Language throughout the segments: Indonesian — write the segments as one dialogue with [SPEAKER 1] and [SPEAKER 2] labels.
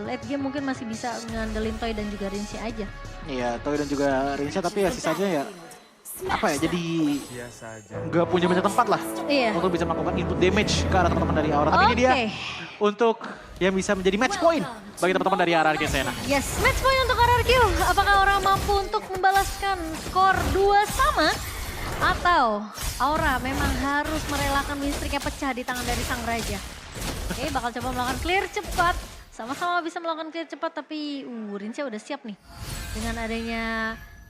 [SPEAKER 1] late game mungkin masih bisa ngandelin Toy dan juga Rinse aja.
[SPEAKER 2] Iya, Toy dan juga Rinse, tapi ya sisanya ya apa ya, jadi
[SPEAKER 3] Biasa aja.
[SPEAKER 2] nggak punya banyak tempat lah
[SPEAKER 1] Iya.
[SPEAKER 2] untuk bisa melakukan input damage ke arah teman-teman dari Aura. Tapi ini dia untuk yang bisa menjadi match point bagi teman-teman dari RRQ Sena.
[SPEAKER 1] Yes, match point untuk RRQ. Apakah Aura mampu untuk membalaskan skor 2 sama? Atau Aura memang harus merelakan win streak-nya pecah di tangan dari Sang Raja? Oke, bakal coba melakukan clear cepat. Sama-sama bisa melakukan clear cepat, tapi Rinse udah siap nih. Dengan adanya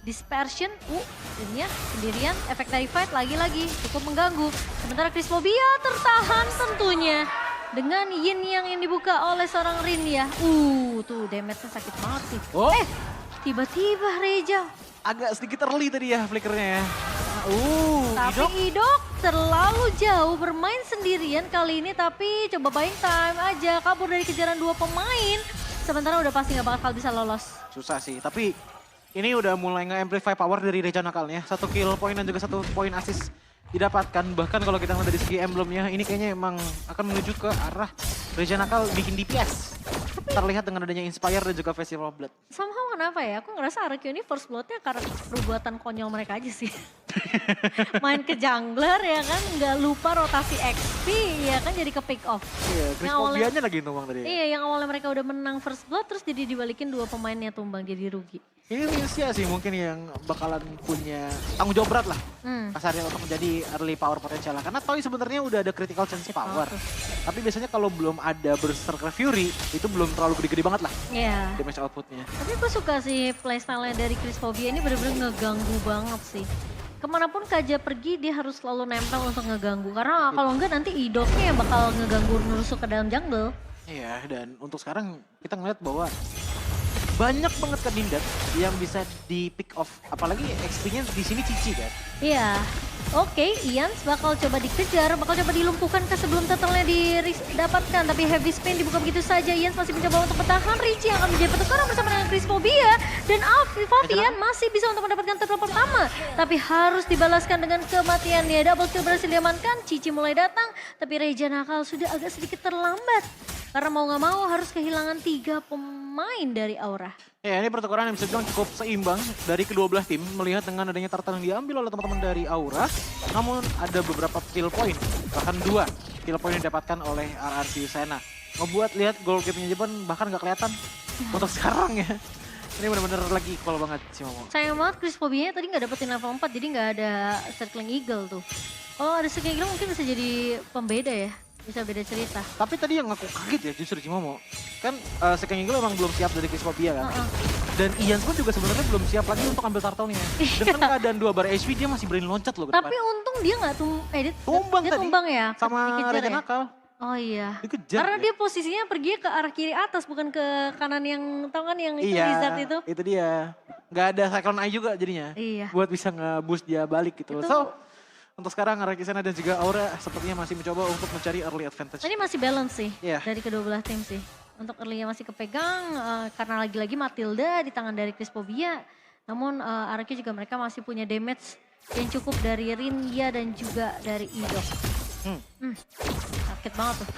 [SPEAKER 1] dispersion, jadinya sendirian, efek dari fight lagi-lagi cukup mengganggu. Sementara Crispovia tertahan tentunya dengan Yin yang dibuka oleh seorang Rin ya. Tuh damage-nya sakit banget sih.
[SPEAKER 2] Oh.
[SPEAKER 1] Tiba-tiba Reja.
[SPEAKER 2] Agak sedikit early tadi ya flickernya ya.
[SPEAKER 1] Tapi Idok terlalu jauh bermain sendirian kali ini, tapi coba buying time aja, kabur dari kejaran 2 pemain. Sementara udah pasti nggak bakal bisa lolos.
[SPEAKER 2] Susah sih, tapi ini udah mulai nge-amplify power dari Reja Nakalnya. 1 kill point dan juga 1 poin assist didapatkan. Bahkan kalau kita ngeliat dari segi emblemnya, ini kayaknya emang akan menuju ke arah Reja Nakal bikin DPS. Terlihat dengan adanya Inspire dan juga Festival of Blood.
[SPEAKER 1] Somehow kenapa ya, aku ngerasa RRQ ini first blood-nya karena perbuatan konyol mereka aja sih. Main ke jungler ya kan, nggak lupa rotasi XP ya kan, jadi ke pick off.
[SPEAKER 2] Iya, Crispovianya lagi tumbang tadi.
[SPEAKER 1] Iya, yang awalnya mereka udah menang first blood terus jadi dibalikin 2 pemainnya tumbang, jadi rugi.
[SPEAKER 2] Ini Rinse sih mungkin yang bakalan punya tanggung jawab berat lah. Kasarnya untuk menjadi early power potensial. Karena Toy sebenarnya udah ada critical chance power. Tapi biasanya kalau belum ada Berserker Fury, itu belum terlalu gede-gede banget lah
[SPEAKER 1] Iya.
[SPEAKER 2] damage outputnya.
[SPEAKER 1] Tapi aku suka sih playstyle-nya dari Crispovia ini bener-bener ngeganggu banget sih. Kemanapun Kaja pergi dia harus selalu nempel untuk ngeganggu. Karena kalau enggak nanti idoknya yang bakal ngeganggu nusuk ke dalam jungle.
[SPEAKER 2] Iya, dan untuk sekarang kita ngeliat bahwa banyak banget kandidat yang bisa di pick off. Apalagi XP-nya di sini Cici kan.
[SPEAKER 1] Iya. Oke, Ians bakal coba dikejar, bakal coba dilumpuhkan ke sebelum turtle-nya didapatkan. Tapi heavy spin dibuka begitu saja. Ians masih mencoba untuk bertahan. Richie yang akan menjadi pertukaran bersama dengan Crispovia. Dan Fabian masih bisa untuk mendapatkan turtle pertama. Tapi harus dibalaskan dengan kematiannya. Double kill berhasil diamankan. Cici mulai datang. Tapi Reja Nakal sudah agak sedikit terlambat. Karena mau nggak mau harus kehilangan 3 pemain dari Aura.
[SPEAKER 2] Ya, ini pertukaran yang bisa dibilang cukup seimbang dari kedua belah tim. Melihat dengan adanya turtle yang diambil oleh teman-teman dari Aura. Namun ada beberapa kill point, bahkan 2 kill point yang didapatkan oleh RRQ Sena. Ngebuat lihat goal gap-nya Jepang bahkan nggak kelihatan untuk sekarang ya. Ini benar-benar lagi equal banget sih Momo.
[SPEAKER 1] Sayang banget Crispovia tadi nggak dapetin level 4, jadi nggak ada Circling Eagle tuh. Kalau ada Circling Eagle mungkin bisa jadi pembeda ya. Bisa beda cerita.
[SPEAKER 2] Tapi tadi yang aku kaget ya justru Cimomo. Kan Second Eagle emang belum siap dari Crispovia kan. Dan Ian pun juga sebenarnya belum siap lagi untuk ambil turtle-nya. Dengan keadaan 2 bar HP dia masih berani loncat loh ke depan.
[SPEAKER 1] Tapi untung dia nggak
[SPEAKER 2] Tumbang
[SPEAKER 1] dia
[SPEAKER 2] tadi.
[SPEAKER 1] tumbang ya.
[SPEAKER 2] Sama
[SPEAKER 1] dikejar
[SPEAKER 2] Reja
[SPEAKER 1] ya?
[SPEAKER 2] Nakal.
[SPEAKER 1] Oh iya.
[SPEAKER 2] Dikejar
[SPEAKER 1] Karena
[SPEAKER 2] ya.
[SPEAKER 1] dia posisinya pergi ke arah kiri atas bukan ke kanan yang tau kan yang itu
[SPEAKER 2] Iya,
[SPEAKER 1] wizard itu.
[SPEAKER 2] itu dia. Nggak ada Cyclone Eye juga jadinya.
[SPEAKER 1] Iya.
[SPEAKER 2] Buat bisa nge-boost dia balik gitu.
[SPEAKER 1] Itu-
[SPEAKER 2] So, untuk sekarang RRQ Sena dan juga Aura sepertinya masih mencoba untuk mencari early advantage.
[SPEAKER 1] Ini masih balance sih
[SPEAKER 2] Iya.
[SPEAKER 1] dari kedua belah tim sih. Untuk early-nya masih kepegang karena lagi-lagi Matilda di tangan dari Crispovia. Namun RRQ juga mereka masih punya damage yang cukup dari Rindia dan juga dari Idok. Sakit banget tuh.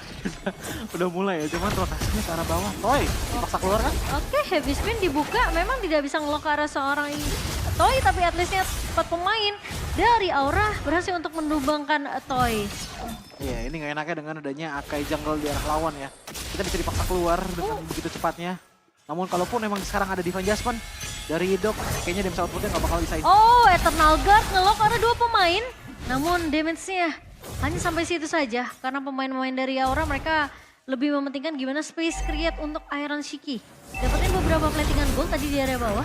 [SPEAKER 2] Udah mulai ya, cuman rotasinya ke arah bawah. Toy, dipaksa keluar kan?
[SPEAKER 1] Oke, heavy spin dibuka. Memang tidak bisa ngelok ke arah seorang Toy, tapi at least-nya 4 pemain dari Aura berhasil untuk menumbangkan Toy.
[SPEAKER 2] Iya, ini nggak enaknya dengan adanya Akai jungle di arah lawan ya. Kita bisa dipaksa keluar dengan begitu cepatnya. Namun kalaupun memang sekarang ada Divine Jasmine dari Idok, kayaknya damage outputnya nggak bakal bisa.
[SPEAKER 1] Oh, Eternal Guard ngelok ke arah 2 pemain. Namun damage-nya hanya sampai situ saja. Karena pemain-pemain dari Aura mereka lebih mementingkan gimana space create untuk Iron Shiki. Dapetin beberapa platingan gold tadi di area bawah.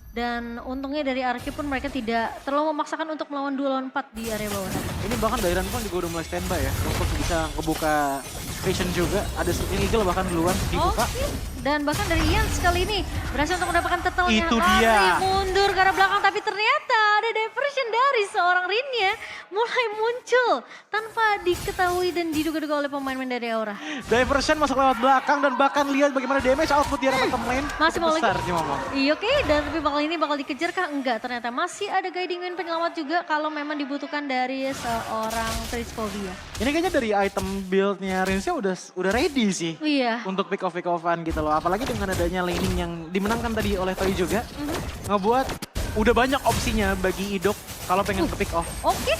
[SPEAKER 1] Dan untungnya dari RRQ pun mereka tidak terlalu memaksakan untuk melawan 2 lawan 4 di area bawah.
[SPEAKER 2] Ini bahkan Dairan pun juga udah mulai standby ya untuk bisa ngebuka Vision juga. Ada Sleeping Eagle bahkan duluan dibuka.
[SPEAKER 1] Dan bahkan dari Ian sekali ini berhasil untuk mendapatkan turtle-nya.
[SPEAKER 2] Itu dia.
[SPEAKER 1] Lari mundur ke arah belakang tapi ternyata ada diversion dari seorang Rinnya mulai muncul tanpa diketahui dan diduga-duga oleh pemain-pemain dari Aura.
[SPEAKER 2] Diversion masuk lewat belakang dan bahkan lihat bagaimana damage output dia dapat lane.
[SPEAKER 1] Masih mau
[SPEAKER 2] besar
[SPEAKER 1] lagi?
[SPEAKER 2] sih ngomong.
[SPEAKER 1] Iya oke, dan tapi bakal dikejar kah? Enggak, ternyata masih ada guiding wind penyelamat juga kalau memang dibutuhkan dari seorang Trisphobia.
[SPEAKER 2] Ini kayaknya dari item build-nya Rinsya udah ready sih.
[SPEAKER 1] Iya.
[SPEAKER 2] Untuk pick off-an gitu loh. Apalagi dengan adanya laning yang dimenangkan tadi oleh Toy juga. Ngebuat udah banyak opsinya bagi Idok kalau pengen ke pick off.
[SPEAKER 1] Oke,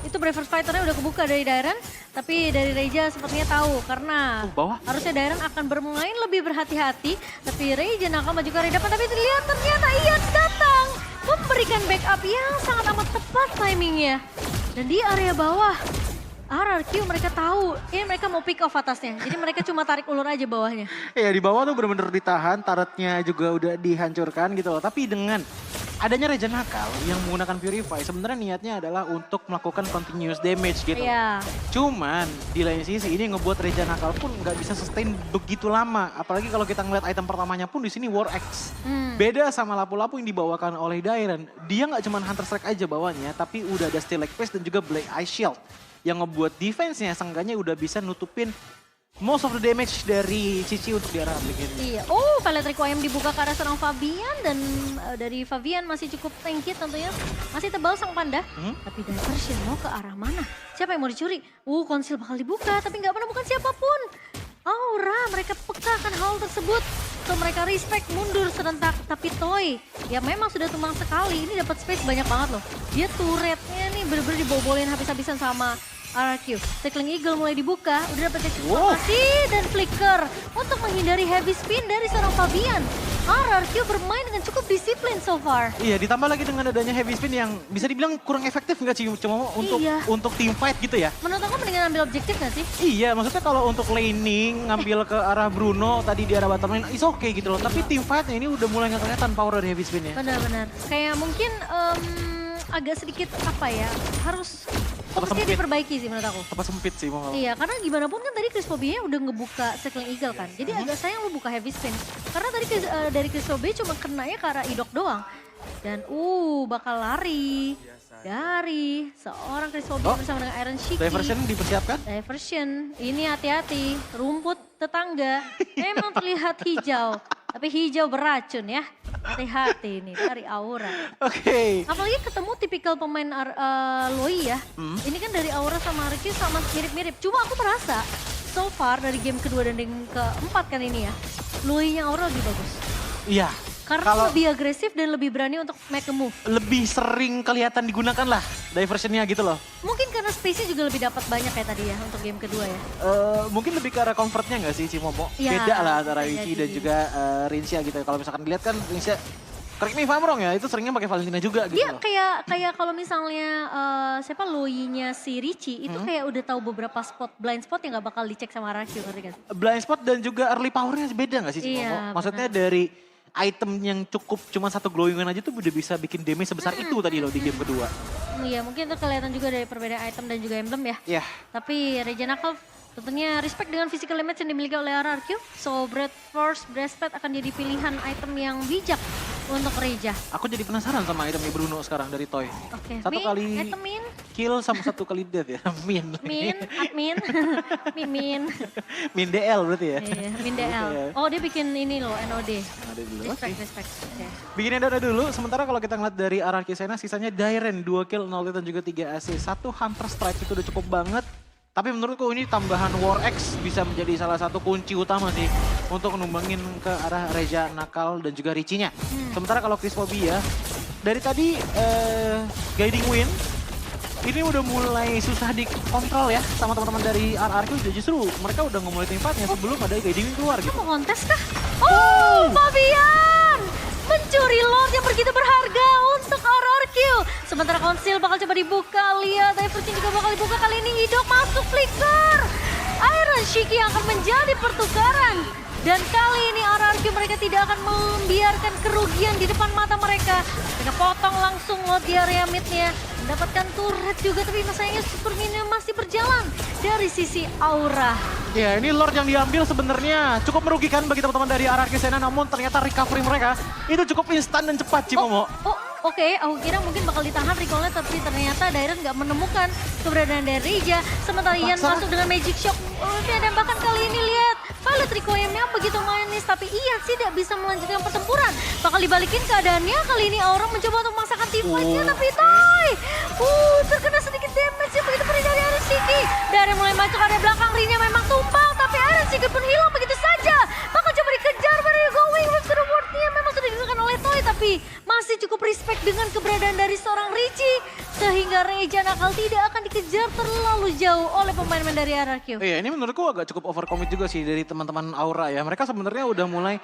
[SPEAKER 1] itu Bravers Fighter-nya udah kebuka dari Dairen. Tapi dari Reja sepertinya tahu karena
[SPEAKER 2] Bawah.
[SPEAKER 1] harusnya Dairen akan bermain lebih berhati-hati. Tapi Reja nakal maju ke arah depan, tapi terlihat ternyata Ian datang. Memberikan backup yang sangat amat tepat timingnya. Dan di area bawah, RRQ mereka tahu, ini mereka mau pick off atasnya. Jadi mereka cuma tarik ulur aja bawahnya.
[SPEAKER 2] Ya di bawah tuh bener-bener ditahan, turretnya juga udah dihancurkan gitu loh. Tapi dengan adanya Reja nakal yang menggunakan Purify, sebenarnya niatnya adalah untuk melakukan continuous damage gitu.
[SPEAKER 1] Iya.
[SPEAKER 2] Cuman di lain sisi ini ngebuat Reja nakal pun nggak bisa sustain begitu lama. Apalagi kalau kita ngeliat item pertamanya pun di sini War Axe. Beda sama lapu-lapu yang dibawakan oleh Dairen. Dia nggak cuma Hunter Strike aja bawanya, tapi udah ada Steel Leg Press dan juga Black Ice Shield. Yang ngebuat defense-nya seenggaknya udah bisa nutupin most of the damage dari Cici untuk di arah Abigail.
[SPEAKER 1] Iya, Violet Requiem dibuka ke arah seorang Fabian dan dari Fabian masih cukup tanky tentunya. Masih tebal sang panda, tapi diversion mau ke arah mana? Siapa yang mau dicuri? Konsil bakal dibuka tapi nggak menemukan siapapun. Aura, mereka peka akan hal tersebut. So mereka respect mundur serentak, tapi Toy ya memang sudah tumbang sekali. Ini dapat space banyak banget loh. Dia turretnya nih bener-bener dibobolin habis-habisan sama RRQ. Circling Eagle mulai dibuka, udah dapat informasi dan flicker untuk menghindari heavy spin dari seorang Fabian. RRQ bermain dengan cukup disiplin so far.
[SPEAKER 2] Iya, ditambah lagi dengan adanya heavy spin yang bisa dibilang kurang efektif nggak sih cuma untuk team fight gitu ya?
[SPEAKER 1] Menurut aku mendingan ambil objektif nggak sih?
[SPEAKER 2] Iya, maksudnya kalau untuk laning ngambil ke arah Bruno tadi di arah bottom lane is okay gitu loh. Tapi team fightnya ini udah mulai nggak kelihatan power dari heavy spinnya.
[SPEAKER 1] Benar-benar. Kayak mungkin agak sedikit apa ya, harus fokusnya diperbaiki sih menurut aku.
[SPEAKER 2] Tempat sempit sih mau.
[SPEAKER 1] Iya, karena gimana pun kan tadi Crisphobia udah ngebuka Circling Eagle kan. Jadi agak sayang lu buka heavy spin. Karena tadi dari Crisphobia cuma kenanya ke arah Idok doang. Dan bakal lari dari seorang Crisphobia bersama dengan Iron Shiki.
[SPEAKER 2] Diversion dipersiapkan?
[SPEAKER 1] Diversion, ini hati-hati. Rumput tetangga memang terlihat hijau. Tapi hijau beracun ya. Hati-hati nih dari Aura.
[SPEAKER 2] Oke.
[SPEAKER 1] Apalagi ketemu tipikal pemain Loi ya. Ini kan dari Aura sama Arki sama mirip-mirip. Cuma aku merasa so far dari game kedua dan game keempat kan ini ya. Loi-nya Aura lebih bagus.
[SPEAKER 2] Iya.
[SPEAKER 1] Karena lebih agresif dan lebih berani untuk make a move.
[SPEAKER 2] Lebih sering kelihatan digunakan lah diversionnya gitu loh.
[SPEAKER 1] Mungkin karena space-nya juga lebih dapat banyak ya tadi ya untuk game kedua ya.
[SPEAKER 2] Mungkin lebih ke arah comfortnya nggak sih Cimomo?
[SPEAKER 1] Ya,
[SPEAKER 2] beda lah antara
[SPEAKER 1] beda
[SPEAKER 2] Yuki dan
[SPEAKER 1] sih.
[SPEAKER 2] juga Rinsya gitu. Kalau misalkan dilihat kan Rinsya, correct me if I'm wrong ya, itu seringnya pakai Valentina juga gitu
[SPEAKER 1] Dia
[SPEAKER 2] loh.
[SPEAKER 1] kayak kalau misalnya siapa Loi-nya si Richie itu kayak udah tahu beberapa blind spot yang gak bakal dicek sama Rakyu ngerti kan?
[SPEAKER 2] Blind spot dan juga early powernya beda nggak sih Cimomo?
[SPEAKER 1] Iya,
[SPEAKER 2] Maksudnya dari item yang cukup cuma satu glowingan aja tuh udah bisa bikin damage sebesar itu tadi loh di game kedua.
[SPEAKER 1] Iya mungkin itu kelihatan juga dari perbedaan item dan juga emblem ya.
[SPEAKER 2] Iya.
[SPEAKER 1] Tapi Regina Kalf tentunya respect dengan physical damage yang dimiliki oleh RRQ. So Breath Force, Breastplate akan jadi pilihan item yang bijak untuk Reja.
[SPEAKER 2] Aku jadi penasaran sama itemnya Bruno sekarang dari Toy.
[SPEAKER 1] Oke,
[SPEAKER 2] Satu kali
[SPEAKER 1] item min,
[SPEAKER 2] kill sama satu kali death ya. Min.
[SPEAKER 1] admin, min.
[SPEAKER 2] Min DL berarti ya.
[SPEAKER 1] Iya, min DL. Oh dia bikin ini loh, NOD.
[SPEAKER 2] Ada dulu.
[SPEAKER 1] Respect. Oke.
[SPEAKER 2] Bikin Enda dulu, sementara kalau kita ngeliat dari arah Kisena, sisanya Dairen 2 kill, 0 hit dan juga 3 AC. 1 Hunter Strike itu udah cukup banget. Tapi menurutku ini tambahan War Axe bisa menjadi salah satu kunci utama sih untuk numbangin ke arah Reja Nakal dan juga Richie-nya. Sementara kalau Crisphobia, dari tadi Guiding Wind, ini udah mulai susah dikontrol ya sama teman-teman dari RRQ. Justru mereka udah ngemulai tempatnya sebelum ada Guiding Wind keluar gitu.
[SPEAKER 1] Mau kontes kah? Fabian! Mencuri Lord yang begitu berharga untuk RRQ. Sementara konsil bakal coba dibuka. Lihat, Divergent juga bakal dibuka. Kali ini Idok masuk flicker. Iron Shiki yang akan menjadi pertukaran. Dan kali ini RRQ mereka tidak akan membiarkan kerugian di depan mata mereka. Mereka potong langsung Lord di area mid-nya. Mendapatkan turret juga, tapi sayangnya super minion masih berjalan dari sisi Aura.
[SPEAKER 2] Ya, ini Lord yang diambil sebenarnya cukup merugikan bagi teman-teman dari RRQ Sena, namun ternyata recovery mereka itu cukup instan dan cepat, Cimomo.
[SPEAKER 1] Oke, aku kira mungkin bakal ditahan recall-nya, tapi ternyata Dairon nggak menemukan keberadaan dari Rija. Sementara Ian masuk dengan Magic Shock. Dan bahkan kali ini lihat, Violet Requiem-nya begitu manis, tapi Ian tidak bisa melanjutkan pertempuran. Bakal dibalikin keadaannya, kali ini Aura mencoba untuk memaksakan team fight-nya, tapi Toy! Terkena sedikit damage yang begitu pedih dari Aaron Siki. Dari mulai masuk area belakang, Rinya memang tumpang, tapi Aaron Siki pun hilang begitu saja. Bakal coba dikejar, where are you going? What's the reward-nya? Memang sudah digunakan oleh Toy, tapi masih cukup respect dengan keberadaan dari seorang Richie. Sehingga Reja Nakal tidak akan dikejar terlalu jauh oleh pemain-pemain dari RRQ.
[SPEAKER 2] Iya, ini menurutku agak cukup overcommit juga sih dari teman-teman Aura ya. Mereka sebenarnya udah mulai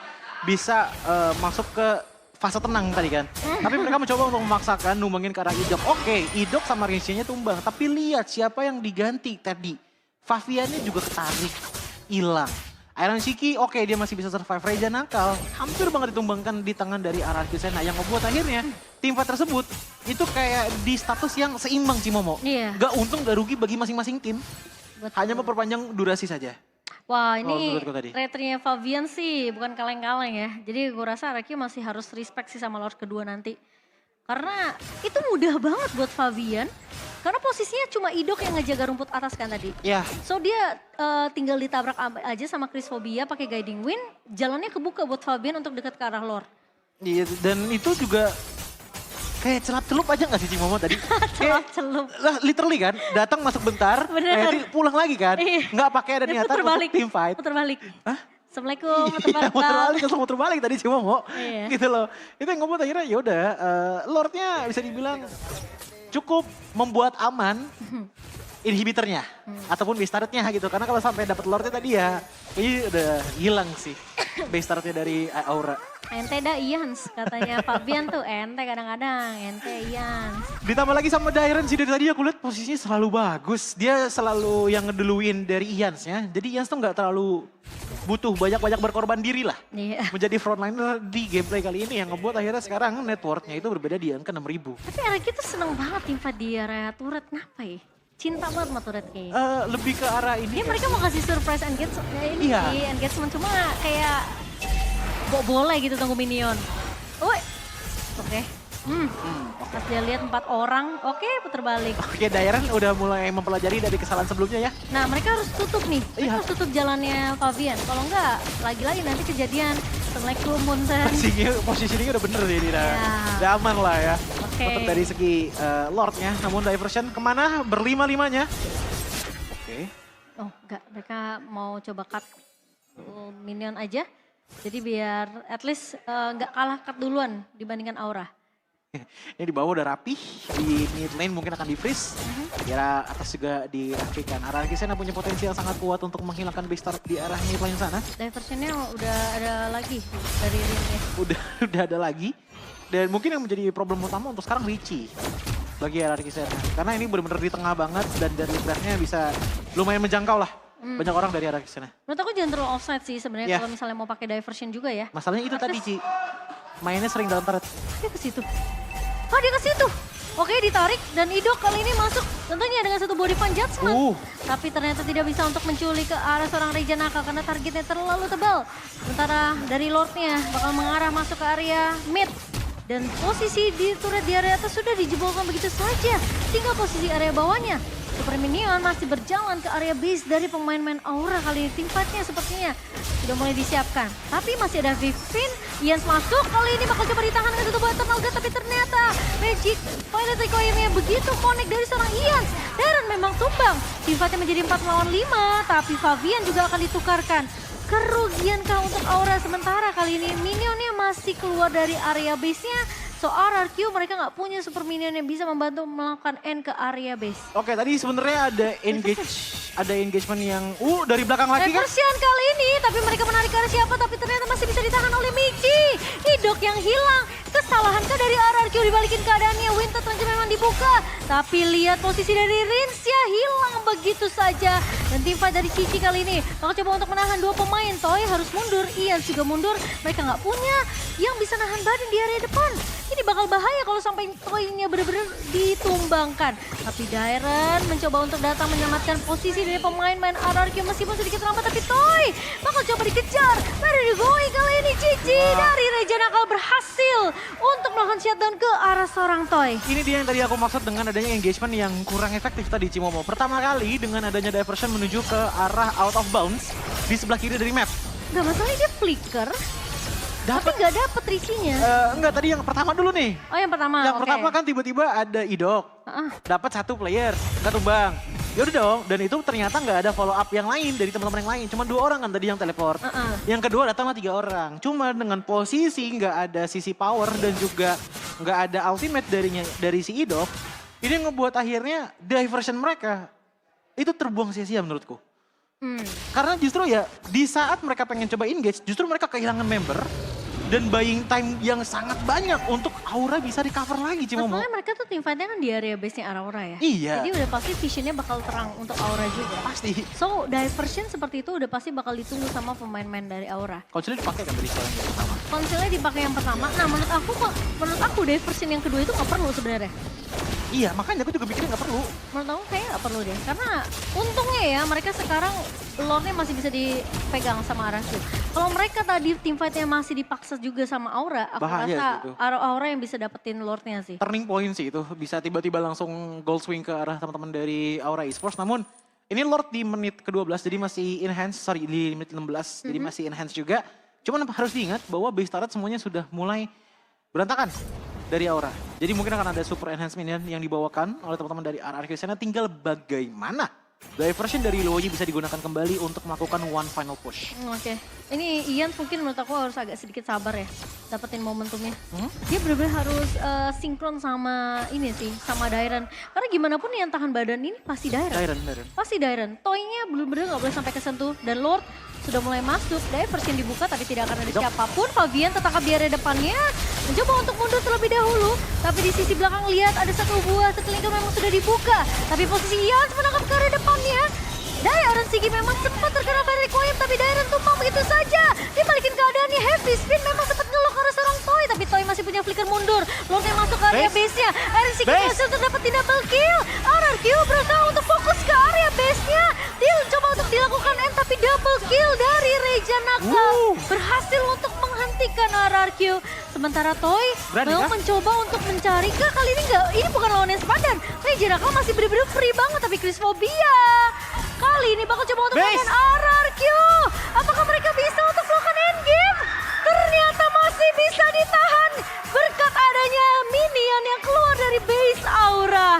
[SPEAKER 2] bisa masuk ke fase tenang tadi kan. Tapi mereka mencoba untuk memaksakan numbangin ke arah Idok. Oke, Idok sama Richie-nya tumbang. Tapi lihat siapa yang diganti tadi. Faviannya juga ketarik, hilang. Iron Shiki, oke dia masih bisa survive. Reja Nakal hampir banget ditumbangkan di tangan dari RRQ Sena yang membuat akhirnya tim fight tersebut itu kayak di status yang seimbang Cimomo.
[SPEAKER 1] Iya.
[SPEAKER 2] Gak untung gak rugi bagi masing-masing tim.
[SPEAKER 1] Betul.
[SPEAKER 2] Hanya memperpanjang durasi saja.
[SPEAKER 1] Wah ini
[SPEAKER 2] menurutku tadi.
[SPEAKER 1] retrinya Fabian sih bukan kaleng-kaleng ya. Jadi gue rasa RRQ masih harus respect sih sama Lord kedua nanti. Karena itu mudah banget buat Fabian. Karena posisinya cuma Idok yang ngejaga rumput atas kan tadi.
[SPEAKER 2] Ya.
[SPEAKER 1] So dia tinggal ditabrak aja sama Chris Phobia pakai Guiding Wind. Jalannya kebuka buat Fabian untuk dekat ke arah Lord.
[SPEAKER 2] Iya dan itu juga kayak celap-celup aja gak sih Cimomo tadi?
[SPEAKER 1] Celap-celup.
[SPEAKER 2] Lah literally kan, datang masuk bentar, pulang lagi kan. Nggak pakai ada niatan untuk team fight.
[SPEAKER 1] Putar balik.
[SPEAKER 2] Hah?
[SPEAKER 1] Assalamualaikum,
[SPEAKER 2] muter balik tadi Cimomo.
[SPEAKER 1] Iya.
[SPEAKER 2] Gitu loh. Itu yang ngebuat akhirnya yaudah, Lordnya bisa dibilang cukup membuat aman inhibitornya ataupun base turretnya gitu. Karena kalau sampai dapat Lordnya tadi ya, ini udah hilang sih base turretnya dari Aura.
[SPEAKER 1] Ente dah Ians katanya Fabian tuh ente kadang-kadang ente Ians.
[SPEAKER 2] Ditambah lagi sama Dairon sih dari tadi aku lihat posisinya selalu bagus. Dia selalu yang ngeduluin dari Ians ya. Jadi Ians tuh nggak terlalu butuh banyak-banyak berkorban diri lah.
[SPEAKER 1] Iya.
[SPEAKER 2] Menjadi frontliner di gameplay kali ini yang ngebuat akhirnya sekarang networknya itu berbeda di angka 6.000.
[SPEAKER 1] Tapi RRQ tuh seneng banget tim fight di area turret, kenapa ya? Cinta banget sama turret kayaknya.
[SPEAKER 2] Lebih ke arah ini.
[SPEAKER 1] Dia mereka mau kasih surprise engagement,
[SPEAKER 2] Iya.
[SPEAKER 1] engagement cuma kayak boleh gitu tunggu minion. Oke. Pas dia lihat 4 orang, oke putar balik.
[SPEAKER 2] Oke, Dairon udah mulai mempelajari dari kesalahan sebelumnya ya.
[SPEAKER 1] Nah mereka harus tutup nih, mereka
[SPEAKER 2] Iya.
[SPEAKER 1] harus tutup jalannya Fabian. Kalau enggak, lagi-lagi nanti kejadian Assalamualaikum Munten.
[SPEAKER 2] Positioningnya udah bener sih ini.
[SPEAKER 1] Ya.
[SPEAKER 2] Udah aman lah ya.
[SPEAKER 1] Oke.
[SPEAKER 2] Untuk dari segi Lordnya, namun diversion kemana? Berlima-limanya. Oke.
[SPEAKER 1] Oh enggak, mereka mau coba cut minion aja. Jadi biar at least enggak kalah cut duluan dibandingkan Aura.
[SPEAKER 2] Ini di bawah udah rapi, di mid lane mungkin akan di freeze. Kira atas juga dirapikan. RRQ Sena punya potensi yang sangat kuat untuk menghilangkan base turret di arah mid lane sana.
[SPEAKER 1] Diversionnya udah ada lagi dari ringnya.
[SPEAKER 2] Udah ada lagi. Dan mungkin yang menjadi problem utama untuk sekarang Richie bagi RRQ Sena. Karena ini benar-benar di tengah banget dan dari levelnya bisa lumayan menjangkau lah. Banyak orang dari RRQ Sena.
[SPEAKER 1] Menurut aku jangan terlalu offside sih sebenarnya
[SPEAKER 2] Yeah.
[SPEAKER 1] kalau misalnya mau pakai diversion juga ya.
[SPEAKER 2] Masalahnya itu tadi Ci, mainnya sering dalam turret.
[SPEAKER 1] Dia ke situ. Oh dia ke situ. Oke ditarik dan Idok kali ini masuk tentunya dengan satu body punch judgment. Tapi ternyata tidak bisa untuk menculik ke arah seorang Reja Nakal karena targetnya terlalu tebal. Sementara dari Lordnya bakal mengarah masuk ke area mid. Dan posisi di turret di area atas sudah dijebolkan begitu saja. Tinggal posisi area bawahnya. Super Minion masih berjalan ke area base dari pemain-pemain Aura kali ini. Tim fight-nya sepertinya sudah mulai disiapkan. Tapi masih ada Vivin. Ians masuk kali ini bakal coba ditahan dengan satu button Olga. Tapi ternyata Magic Violet Requiem-nya begitu connect dari seorang Ians. Darren memang tumbang. Tim fight-nya menjadi 4 lawan 5. Tapi Fabian juga akan ditukarkan. Kerugian kah untuk Aura sementara kali ini minionnya masih keluar dari area base-nya. So RRQ mereka nggak punya super minion yang bisa membantu melakukan end ke area base.
[SPEAKER 2] Oke, tadi sebenarnya ada engagement yang dari belakang lagi kan?
[SPEAKER 1] Diversion kali ini, tapi mereka menarik ke arah siapa, tapi ternyata masih bisa ditahan oleh Michi. Idok yang hilang. Kesalahan kah dari RRQ dibalikin keadaannya. Winter memang di dibuka. Tapi lihat posisi dari Rinsya hilang begitu saja. Dan tim fight dari Cici kali ini bakal coba untuk menahan dua pemain. Toy harus mundur, Ian juga mundur. Mereka nggak punya yang bisa nahan badan di area depan. Ini bakal bahaya kalau sampai Toy-nya benar-benar ditumbangkan. Tapi Dairen mencoba untuk datang menyelamatkan posisi dari pemain-main RRQ meskipun sedikit lambat. Tapi Toy bakal coba dikejar. Where are you going kali ini Cici dari Reja Nakal berhasil untuk melakukan shutdown ke arah seorang Toy.
[SPEAKER 2] Ini dia yang tadi aku maksud dengan adanya engagement yang kurang efektif tadi Cimomo. Pertama kali dengan adanya diversion menuju ke arah out of bounds di sebelah kiri dari map.
[SPEAKER 1] Gak masalah dia flicker. Tapi gak dapet Ricinya.
[SPEAKER 2] Enggak, tadi yang pertama dulu nih.
[SPEAKER 1] Oh yang pertama,
[SPEAKER 2] Yang pertama kan tiba-tiba ada Idok. Dapat satu player, nggak tumbang. Yaudah dong, dan itu ternyata nggak ada follow up yang lain dari teman-teman yang lain. Cuma 2 orang kan tadi yang teleport. Yang kedua datanglah 3 orang. Cuma dengan posisi nggak ada sisi power dan juga nggak ada ultimate dari si Idok. Ini ngebuat akhirnya diversion mereka itu terbuang sia-sia menurutku. Karena justru ya di saat mereka pengen coba engage, justru mereka kehilangan member. Dan buying time yang sangat banyak untuk Aura bisa recover lagi Cimomo.
[SPEAKER 1] Masalahnya mereka tuh tim fightnya kan di area base-nya Aura ya.
[SPEAKER 2] Iya.
[SPEAKER 1] Jadi udah pasti visionnya bakal terang untuk Aura juga.
[SPEAKER 2] Pasti.
[SPEAKER 1] So diversion seperti itu udah pasti bakal ditunggu sama pemain-pemain dari Aura.
[SPEAKER 2] Konselnya dipakai kan tadi soalnya yang pertama.
[SPEAKER 1] Konselnya dipakai yang pertama. Nah menurut aku diversion yang kedua itu nggak perlu sebenarnya.
[SPEAKER 2] Iya makanya aku juga pikirnya nggak perlu.
[SPEAKER 1] Menurut aku kayaknya nggak perlu deh. Karena untungnya ya mereka sekarang lore-nya masih bisa dipegang sama Arasu. Kalau mereka tadi tim fight-nya masih dipaksa juga sama Aura, aku
[SPEAKER 2] bahaya
[SPEAKER 1] rasa Aura yang bisa dapetin lore-nya sih.
[SPEAKER 2] Turning point sih itu, bisa tiba-tiba langsung gold swing ke arah teman-teman dari Aura Esports. Namun ini Lord di menit ke-12 jadi masih enhance, di menit 16 jadi masih enhance juga. Cuman harus diingat bahwa base turret semuanya sudah mulai berantakan dari Aura. Jadi mungkin akan ada super enhancement yang dibawakan oleh teman-teman dari RRQ sana, tinggal bagaimana diversion dari Luoyi bisa digunakan kembali untuk melakukan one final push.
[SPEAKER 1] Oke. Ini Ian mungkin menurut aku harus agak sedikit sabar ya. Dapetin momentumnya. Dia benar-benar harus sinkron sama ini sih, sama Dairen. Karena gimana pun yang tahan badan ini pasti Dairen.
[SPEAKER 2] Dairen.
[SPEAKER 1] Pasti Dairen. Toy-nya benar-benar gak boleh sampai kesentuh. Dan Lord sudah mulai masuk. Diversion dibuka tapi tidak akan ada siapapun. Fabian tertangkap di area depannya. Mencoba untuk mundur terlebih dahulu. Tapi di sisi belakang lihat ada satu buah sekelingkir memang sudah dibuka. Tapi posisi Ian menangkap ke area depannya. Dairen Sigi memang sempat terkena barrier koim tapi Dairen tumbang begitu saja. Dibalikin keadaannya, Heavy Spin memang sempat ngelok ke arah seorang Toy. Tapi Toy masih punya flicker mundur. Lordnya masuk ke area base-nya. Dairen Sigi berhasil terdapat double kill. RRQ berusaha untuk fokus ke area base-nya. Dia coba untuk dilakukan end tapi double kill dari Reja Nakal. Berhasil untuk menghentikan RRQ. Sementara Toy mau mencoba untuk mencari kali ini enggak. Ini bukan lawan yang sepadan. Reja Nakal masih benar-benar free banget tapi Chris Phobia kali ini bakal coba untuk melakukan RRQ. Apakah mereka bisa untuk melakukan endgame? Ternyata masih bisa ditahan berkat adanya minion yang keluar dari base Aura.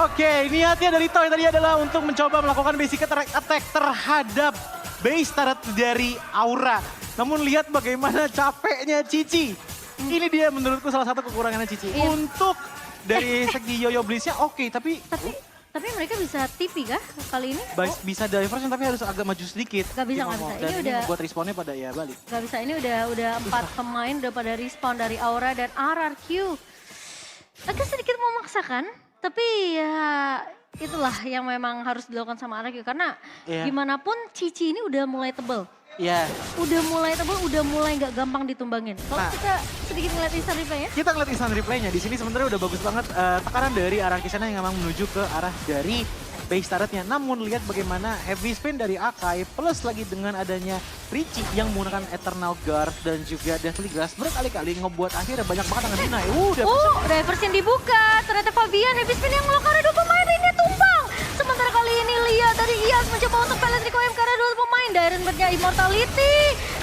[SPEAKER 2] Oke, niatnya dari Toy tadi adalah untuk mencoba melakukan basic attack terhadap base turret dari Aura. Namun lihat bagaimana capeknya Cici. Ini dia menurutku salah satu kekurangannya Cici. Untuk dari segi Yoyo Blitz-nya oke,
[SPEAKER 1] Tapi mereka bisa TP kah kali ini?
[SPEAKER 2] Bisa diversion tapi harus agak maju sedikit.
[SPEAKER 1] Gak bisa.
[SPEAKER 2] Dan ini udah buat respawnnya pada ya balik.
[SPEAKER 1] Gak bisa, ini udah 4 pemain udah pada respawn dari Aura dan RRQ. Agak sedikit memaksakan, tapi ya itulah yang memang harus dilakukan sama RRQ. Karena gimana pun Cici ini udah mulai tebel.
[SPEAKER 2] Iya.
[SPEAKER 1] Udah mulai tebel, udah mulai gak gampang ditumbangin. Kalau kita sedikit ngeliat instant replay-nya.
[SPEAKER 2] Kita ngeliat instant replay-nya. Di sini sebenarnya udah bagus banget tekanan dari arah Kisana yang memang menuju ke arah dari base turret-nya. Namun lihat bagaimana heavy spin dari Akai plus lagi dengan adanya Ricci yang menggunakan Eternal Guard dan juga Deathly Glass berkali-kali ngebuat akhirnya banyak banget tangan Dina.
[SPEAKER 1] Diversion dibuka. Ternyata Fabian heavy spin yang ngelokar dua pemain ini tumbang. Sementara kali ini lihat dari Ias mencoba untuk balance recoil karena dua pemain. Dairen punya immortality.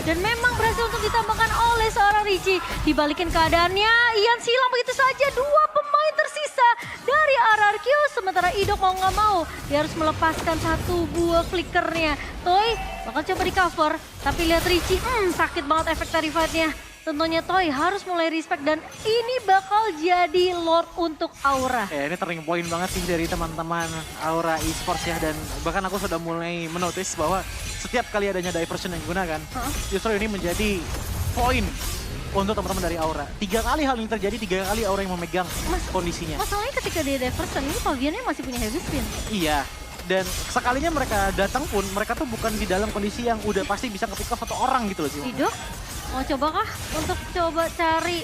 [SPEAKER 1] Dan memang berhasil untuk ditambahkan oleh seorang Ricci. Dibalikin keadaannya, Ian silang begitu saja. 2 pemain tersisa dari RRQ. Sementara Idok mau nggak mau, dia harus melepaskan 1 buah flickernya. Toy bakal coba di cover, tapi lihat Ricci, sakit banget efek dari fight-nya. Tentunya Toy harus mulai respect dan ini bakal jadi Lord untuk Aura.
[SPEAKER 2] Ini turning point banget sih dari teman-teman Aura Esports ya. Dan bahkan aku sudah mulai menotis bahwa setiap kali adanya diversion yang digunakan, justru ini menjadi poin untuk teman-teman dari Aura. 3 kali hal ini terjadi, 3 kali Aura yang memegang kondisinya.
[SPEAKER 1] Masalahnya ketika dia diversion ini Fabiannya masih punya heavy spin.
[SPEAKER 2] Iya, dan sekalinya mereka datang pun, mereka tuh bukan di dalam kondisi yang udah pasti bisa nge-pick off satu orang gitu loh sih.
[SPEAKER 1] Idok, mau coba kah untuk coba cari...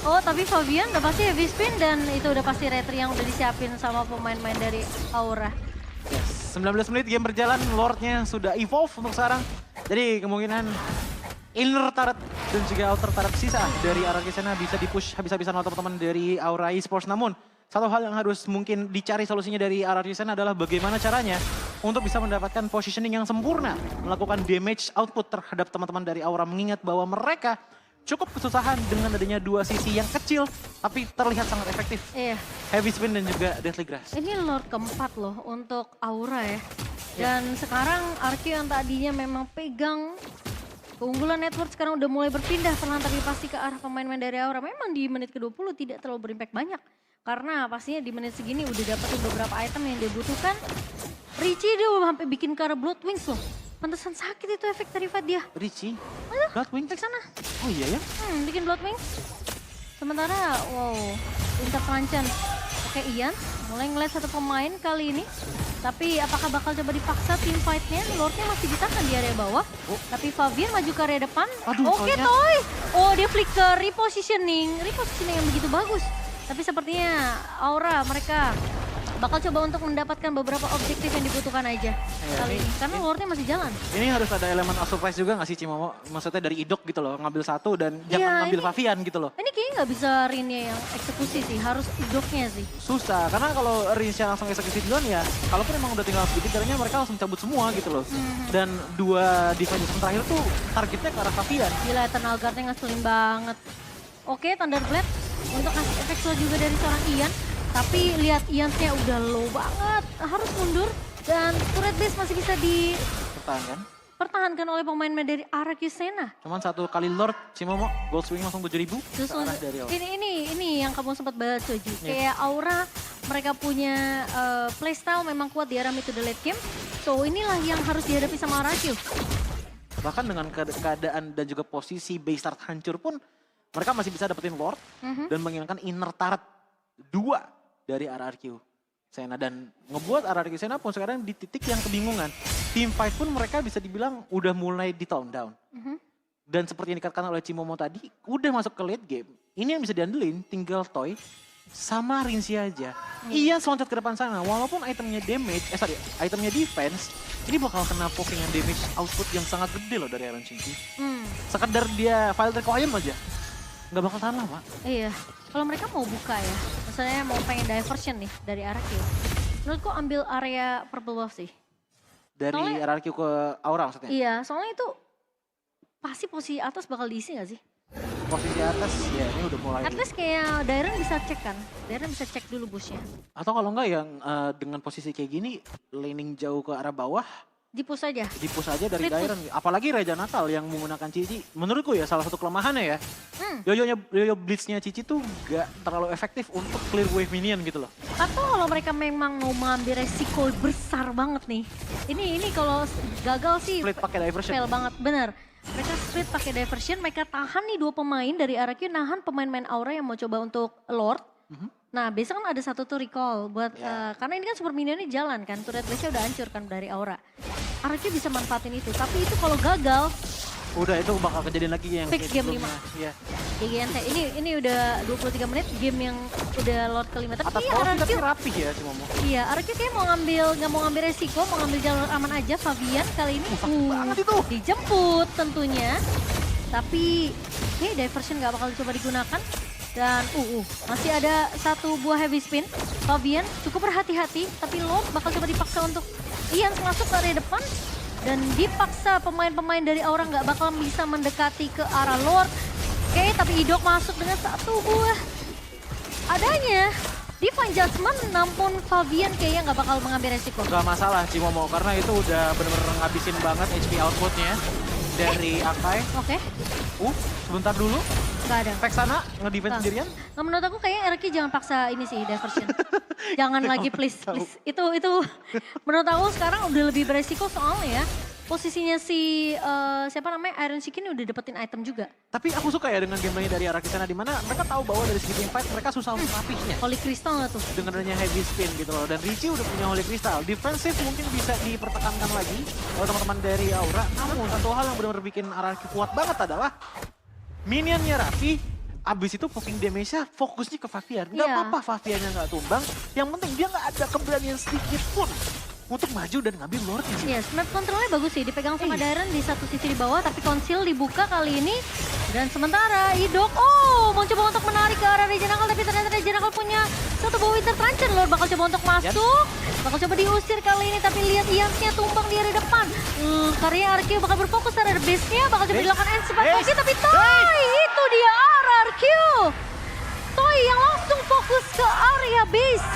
[SPEAKER 1] Oh, tapi Fabian udah pasti heavy spin dan itu udah pasti retry yang udah disiapin sama pemain-pemain dari Aura.
[SPEAKER 2] Yes, 19 menit game berjalan, Lordnya sudah evolve untuk sekarang. Jadi kemungkinan inner turret dan juga outer turret sisa dari RRQ Sena bisa dipush habis-habisan oleh teman-teman dari Aura Esports. Namun, satu hal yang harus mungkin dicari solusinya dari RRQ Sena adalah bagaimana caranya untuk bisa mendapatkan positioning yang sempurna, melakukan damage output terhadap teman-teman dari Aura, mengingat bahwa mereka cukup kesusahan dengan adanya 2 sisi yang kecil tapi terlihat sangat efektif.
[SPEAKER 1] Iya.
[SPEAKER 2] Heavy Spin dan juga Deathly Grass.
[SPEAKER 1] Ini Lord keempat loh untuk Aura ya. Dan sekarang RQ yang tadinya memang pegang keunggulan network sekarang udah mulai berpindah perlahan tapi pasti ke arah pemain-pemain dari Aura. Memang di menit ke-20 tidak terlalu berimpact banyak. Karena pastinya di menit segini udah dapetin beberapa item yang dia butuhkan. Richie dia udah sampai bikin ke arah Blood Wings loh. Pantesan sakit itu efek dari fight dia.
[SPEAKER 2] Richie,
[SPEAKER 1] Ayo,
[SPEAKER 2] Bloodwing
[SPEAKER 1] ke sana.
[SPEAKER 2] Oh iya ya?
[SPEAKER 1] Bikin Blood Wings. Sementara, wow, intervention. Oke, Ian mulai ngeliat satu pemain kali ini. Tapi apakah bakal coba dipaksa tim fight-nya? Lordnya masih ditahan di area bawah. Tapi Fabian maju ke area depan.
[SPEAKER 2] Aduh,
[SPEAKER 1] Oke,
[SPEAKER 2] Toy-nya.
[SPEAKER 1] Toy. Oh, dia flicker, repositioning. Repositioning yang begitu bagus. Tapi sepertinya Aura mereka bakal coba untuk mendapatkan beberapa objektif yang dibutuhkan aja kali ini. Karena Lordnya masih jalan.
[SPEAKER 2] Ini harus ada elemen of surprise juga nggak sih Cimomo? Maksudnya dari Idok gitu loh, ngambil satu dan
[SPEAKER 1] Iya,
[SPEAKER 2] jangan ngambil
[SPEAKER 1] ini-
[SPEAKER 2] Favian gitu loh.
[SPEAKER 1] Ini kayaknya nggak bisa Rinnya yang eksekusi sih, harus Idoknya sih.
[SPEAKER 2] Susah, karena kalau Rinsya langsung eksekusi duluan ya, kalaupun emang udah tinggal sedikit, caranya mereka langsung cabut semua gitu loh. Dan 2 defense terakhir tuh targetnya ke arah Favian.
[SPEAKER 1] Gila, Eternal Guard-nya ngeselin banget. Oke, Thunder Blade untuk kasih efek slow juga dari seorang Ian. Tapi lihat Ian-nya udah low banget, harus mundur. Dan turret base masih bisa
[SPEAKER 2] Pertahankan.
[SPEAKER 1] dipertahankan oleh pemain dari RRQ Sena.
[SPEAKER 2] Cuman 1 kali Lord, Cimomo, gold swing langsung 7.000 ke
[SPEAKER 1] Justru
[SPEAKER 2] arah dari awal.
[SPEAKER 1] ini yang kamu sempat bahas, Joji. Kayak Aura, mereka punya playstyle memang kuat di arah mid to the late game. So inilah yang harus dihadapi sama RRQ.
[SPEAKER 2] Bahkan dengan keadaan dan juga posisi base start hancur pun, mereka masih bisa dapetin Lord dan menghilangkan inner turret 2 dari RRQ Sena. Dan ngebuat RRQ Sena pun sekarang di titik yang kebingungan. Team fight pun mereka bisa dibilang udah mulai di tone down. Dan seperti yang dikatakan oleh Cimomo tadi, udah masuk ke late game. Ini yang bisa diandelin tinggal Toy sama Rinsi aja. Iya loncat ke depan sana, walaupun itemnya damage, itemnya defense, ini bakal kena poking yang damage output yang sangat gede loh dari Aaron Shinji. Sekedar dia file requiem aja, nggak bakal tahan lama.
[SPEAKER 1] Iya, kalau mereka mau buka ya, misalnya mau pengen diversion nih dari RRQ. Menurutku ambil area purple buff sih.
[SPEAKER 2] Dari
[SPEAKER 1] Soalnya-
[SPEAKER 2] RRQ ke Aura maksudnya?
[SPEAKER 1] Iya, soalnya itu pasti posisi atas bakal diisi gak sih?
[SPEAKER 2] Posisi atas, ya ini udah mulai.
[SPEAKER 1] At least kayak Dairen bisa cek kan, Dairen bisa cek dulu bushnya.
[SPEAKER 2] Atau kalau enggak yang dengan posisi kayak gini, laning jauh ke arah bawah,
[SPEAKER 1] Di-push aja.
[SPEAKER 2] di-push aja dari
[SPEAKER 1] Split push.
[SPEAKER 2] Dairen. Apalagi Reja Natal yang menggunakan Cici, menurutku ya salah satu kelemahannya ya. Yoyo Blitznya Cici tuh gak terlalu efektif untuk clear wave minion gitu loh.
[SPEAKER 1] Atau kalau mereka memang mau mengambil resiko besar banget nih. Ini kalau gagal sih
[SPEAKER 2] Split pakai diversion.
[SPEAKER 1] fail banget, bener. Mereka split pakai diversion, mereka tahan nih 2 pemain dari RRQ, nahan pemain-pemain Aura yang mau coba untuk Lord. Nah, biasanya kan ada satu tuh recall buat, karena ini kan super minionnya jalan kan, turret base-nya udah hancur kan dari Aura. RRQ bisa manfaatin itu, tapi itu kalau gagal,
[SPEAKER 2] Udah itu bakal kejadian lagi yang
[SPEAKER 1] Fix game
[SPEAKER 2] sebelumnya.
[SPEAKER 1] 5.
[SPEAKER 2] Iya.
[SPEAKER 1] GGNT ini udah 23 menit game yang udah Lord kelima. Tapi
[SPEAKER 2] Atas
[SPEAKER 1] iya,
[SPEAKER 2] bawah
[SPEAKER 1] RRQ,
[SPEAKER 2] tapi rapih ya si Momo.
[SPEAKER 1] iya, RRQ kayak nggak mau ngambil resiko, mau ngambil jalur aman aja. Fabian kali ini
[SPEAKER 2] sakit banget itu.
[SPEAKER 1] dijemput tentunya. Tapi diversion nggak bakal coba digunakan. Dan masih ada 1 buah heavy spin. Fabian cukup berhati-hati, tapi Lord bakal coba dipaksa untuk Ian masuk ke area depan. Dan dipaksa pemain-pemain dari Aura nggak bakal bisa mendekati ke arah Lord. Oke, tapi Idok masuk dengan 1 buah adanya. Divine Judgment, namun Fabian kayaknya nggak bakal mengambil resiko.
[SPEAKER 2] Gak masalah Cimomo karena itu udah bener-bener ngabisin banget HP outputnya dari Akai.
[SPEAKER 1] Oke,
[SPEAKER 2] Sebentar dulu.
[SPEAKER 1] nggak ada.
[SPEAKER 2] Efek sana ngedefense
[SPEAKER 1] Nggak.
[SPEAKER 2] sendirian.
[SPEAKER 1] Nah, menurut aku kayaknya RQ jangan paksa ini sih diversion. Jangan lagi please. Itu menurut aku sekarang udah lebih beresiko soalnya ya. posisinya si siapa namanya Iron Chicken udah dapetin item juga.
[SPEAKER 2] Tapi aku suka ya dengan gameplay dari RRQ Sena di mana mereka tahu bahwa dari segi fight mereka susah untuk rapihnya.
[SPEAKER 1] Holy Crystal nggak tuh?
[SPEAKER 2] Dengan adanya heavy spin gitu loh. Dan Richie udah punya Holy Crystal. Defensif mungkin bisa dipertekankan lagi oleh teman-teman dari Aura. Namun satu hal yang benar-benar bikin RRQ kuat banget adalah minionnya Raffi. Abis itu poking damage-nya fokusnya ke Favian. Gak
[SPEAKER 1] Iya.
[SPEAKER 2] apa-apa Faviannya gak tumbang. Yang penting dia gak ada keberanian sedikit pun untuk maju dan ngambil Lordnya.
[SPEAKER 1] Yes, map kontrolnya bagus sih, dipegang sama Darren di satu sisi di bawah, tapi konsil dibuka kali ini. Dan sementara Idok, mau coba untuk menarik ke arah Regenakal, tapi ternyata Regenakal punya satu bawah Winter Truncheon. Lord bakal coba untuk masuk, bakal coba diusir kali ini, tapi lihat Ians-nya tumbang di area depan. Karya RRQ bakal berfokus terhadap base-nya, bakal coba dilakukan end cepat lagi, tapi Toy, itu dia RRQ. Toy yang langsung fokus ke area base.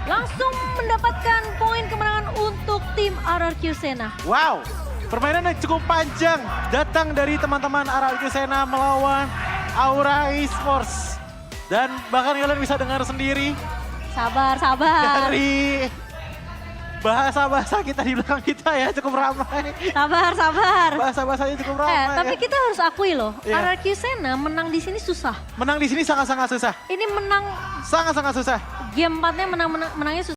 [SPEAKER 1] Langsung mendapatkan poin kemenangan untuk tim RRQ Sena.
[SPEAKER 2] Wow, permainan yang cukup panjang datang dari teman-teman RRQ Sena melawan Aura Esports. Dan bahkan kalian bisa dengar sendiri
[SPEAKER 1] Sabar.
[SPEAKER 2] dari bahasa-bahasa kita di belakang kita ya cukup ramai.
[SPEAKER 1] Sabar.
[SPEAKER 2] Bahasa-bahasanya cukup ramai.
[SPEAKER 1] Tapi
[SPEAKER 2] ya.
[SPEAKER 1] kita harus akui loh,
[SPEAKER 2] Iya.
[SPEAKER 1] RRQ Sena menang di sini susah.
[SPEAKER 2] Menang di sini sangat-sangat susah.
[SPEAKER 1] Ini menang
[SPEAKER 2] Sangat-sangat susah.
[SPEAKER 1] game 4-nya menangnya susah.